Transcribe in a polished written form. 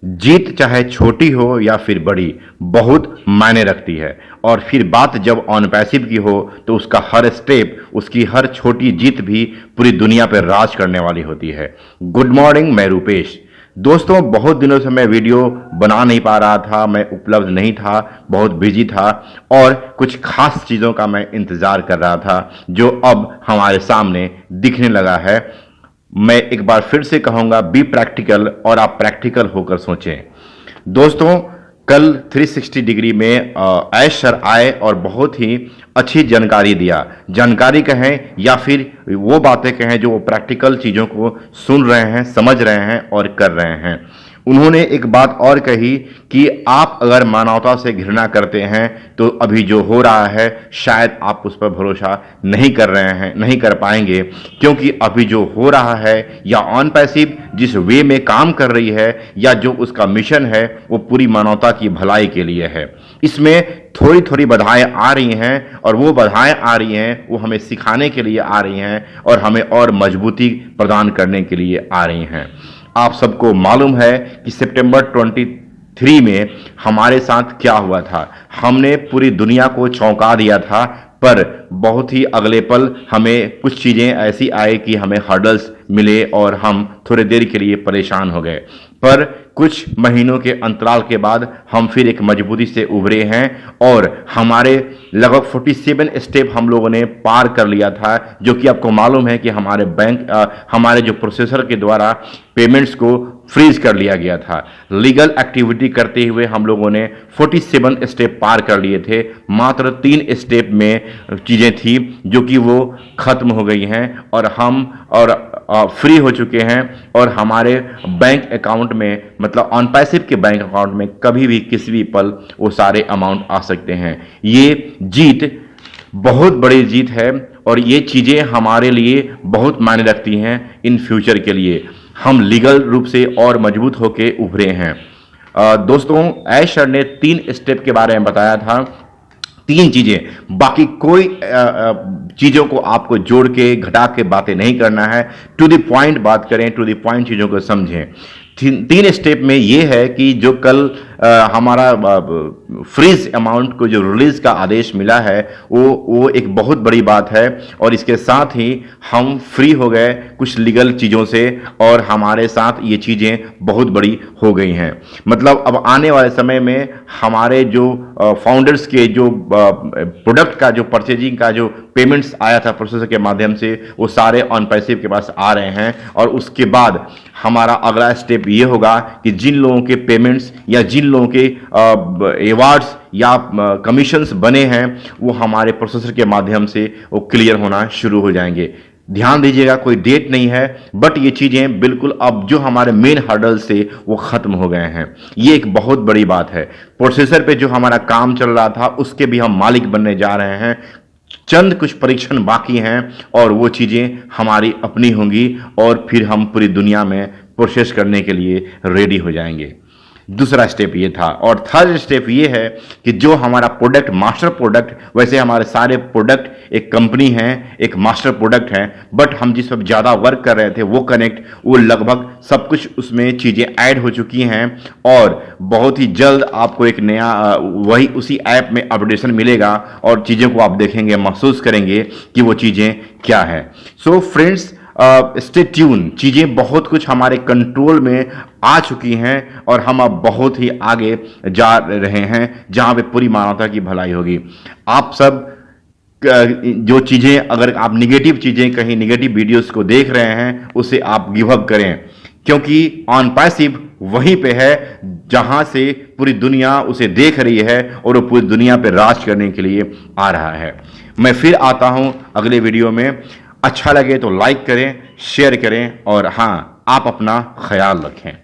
जीत चाहे छोटी हो या फिर बड़ी, बहुत मायने रखती है। और फिर बात जब ऑन पैसिव की हो तो उसका हर स्टेप, उसकी हर छोटी जीत भी पूरी दुनिया पर राज करने वाली होती है। गुड मॉर्निंग, मैं रूपेश। दोस्तों, बहुत दिनों से मैं वीडियो बना नहीं पा रहा था, मैं उपलब्ध नहीं था, बहुत बिजी था और कुछ खास चीज़ों का मैं इंतज़ार कर रहा था जो अब हमारे सामने दिखने लगा है। मैं एक बार फिर से कहूँगा, बी प्रैक्टिकल और आप प्रैक्टिकल होकर सोचें। दोस्तों, कल 360 डिग्री में ऐश सर आए और बहुत ही अच्छी जानकारी दिया। जानकारी कहें या फिर वो बातें कहें जो वो प्रैक्टिकल चीज़ों को सुन रहे हैं, समझ रहे हैं और कर रहे हैं। उन्होंने एक बात और कही कि आप अगर मानवता से घृणा करते हैं तो अभी जो हो रहा है शायद आप उस पर भरोसा नहीं कर रहे हैं, नहीं कर पाएंगे, क्योंकि अभी जो हो रहा है या ऑन पैसिव जिस वे में काम कर रही है या जो उसका मिशन है वो पूरी मानवता की भलाई के लिए है। इसमें थोड़ी थोड़ी बाधाएं आ रही हैं और वो बाधाएं आ रही हैं वो हमें सिखाने के लिए आ रही हैं और हमें और मजबूती प्रदान करने के लिए आ रही हैं। आप सबको मालूम है कि सितंबर 23 में हमारे साथ क्या हुआ था। हमने पूरी दुनिया को चौंका दिया था, पर बहुत ही अगले पल हमें कुछ चीज़ें ऐसी आई कि हमें हर्डल्स मिले और हम थोड़ी देर के लिए परेशान हो गए। पर कुछ महीनों के अंतराल के बाद हम फिर एक मजबूती से उभरे हैं और हमारे लगभग 47 स्टेप हम लोगों ने पार कर लिया था, जो कि आपको मालूम है कि हमारे हमारे जो प्रोसेसर के द्वारा पेमेंट्स को फ्रीज कर लिया गया था। लीगल एक्टिविटी करते हुए हम लोगों ने 47 स्टेप पार कर लिए थे। मात्र 3 स्टेप में चीज़ें थी जो कि वो खत्म हो गई हैं और हम फ्री हो चुके हैं और हमारे बैंक अकाउंट में, मतलब ऑन पैसिव के बैंक अकाउंट में कभी भी किसी भी पल वो सारे अमाउंट आ सकते हैं। ये जीत बहुत बड़ी जीत है और ये चीज़ें हमारे लिए बहुत मायने रखती हैं इन फ्यूचर के लिए। हम लीगल रूप से और मजबूत होके उभरे हैं। दोस्तों, ऐश सर ने 3 स्टेप के बारे में बताया था, 3 चीजें, बाकी कोई चीजों को आपको जोड़ के घटा के बातें नहीं करना है। टू द पॉइंट बात करें, टू द पॉइंट चीजों को समझें। 3 स्टेप में ये है कि जो कल हमारा फ्रीज अमाउंट को जो रिलीज का आदेश मिला है वो एक बहुत बड़ी बात है और इसके साथ ही हम फ्री हो गए कुछ लीगल चीज़ों से और हमारे साथ ये चीज़ें बहुत बड़ी हो गई हैं। मतलब अब आने वाले समय में हमारे जो फाउंडर्स के जो प्रोडक्ट का जो परचेजिंग का जो पेमेंट्स आया था प्रोसेसर के माध्यम से, वो सारे ऑन पैसिव के पास आ रहे हैं और उसके बाद हमारा अगला स्टेप ये होगा कि जिन लोगों के पेमेंट्स या जिन लोगों के एवार्ड्स या कमीशंस बने हैं वो हमारे प्रोसेसर के माध्यम से वो क्लियर होना शुरू हो जाएंगे। ध्यान दीजिएगा, कोई डेट नहीं है, बट ये चीज़ें बिल्कुल अब जो हमारे मेन हर्डल से वो ख़त्म हो गए हैं। ये एक बहुत बड़ी बात है। प्रोसेसर पे जो हमारा काम चल रहा था उसके भी हम मालिक बनने जा रहे हैं। चंद कुछ परीक्षण बाकी हैं और वो चीज़ें हमारी अपनी होंगी और फिर हम पूरी दुनिया में प्रोसेस करने के लिए रेडी हो जाएंगे। दूसरा स्टेप ये था और थर्ड स्टेप ये है कि जो हमारा प्रोडक्ट मास्टर प्रोडक्ट, वैसे हमारे सारे प्रोडक्ट एक कंपनी है, एक मास्टर प्रोडक्ट है, बट हम जिस पर ज़्यादा वर्क कर रहे थे वो कनेक्ट, वो लगभग सब कुछ उसमें चीज़ें ऐड हो चुकी हैं और बहुत ही जल्द आपको एक नया वही उसी ऐप में अपडेशन मिलेगा और चीज़ों को आप देखेंगे, महसूस करेंगे कि वो चीज़ें क्या है। सो फ्रेंड्स, स्टे ट्यून, चीज़ें बहुत कुछ हमारे कंट्रोल में आ चुकी हैं और हम अब बहुत ही आगे जा रहे हैं जहां पे पूरी मानवता की भलाई होगी। आप सब जो चीज़ें, अगर आप निगेटिव चीज़ें, कहीं निगेटिव वीडियोस को देख रहे हैं उसे आप गिव अप करें, क्योंकि ऑन पैसिव वहीं पे है जहां से पूरी दुनिया उसे देख रही है और वो पूरी दुनिया पे राज करने के लिए आ रहा है। मैं फिर आता हूं अगले वीडियो में। अच्छा लगे तो लाइक करें, शेयर करें और हाँ, आप अपना ख्याल रखें।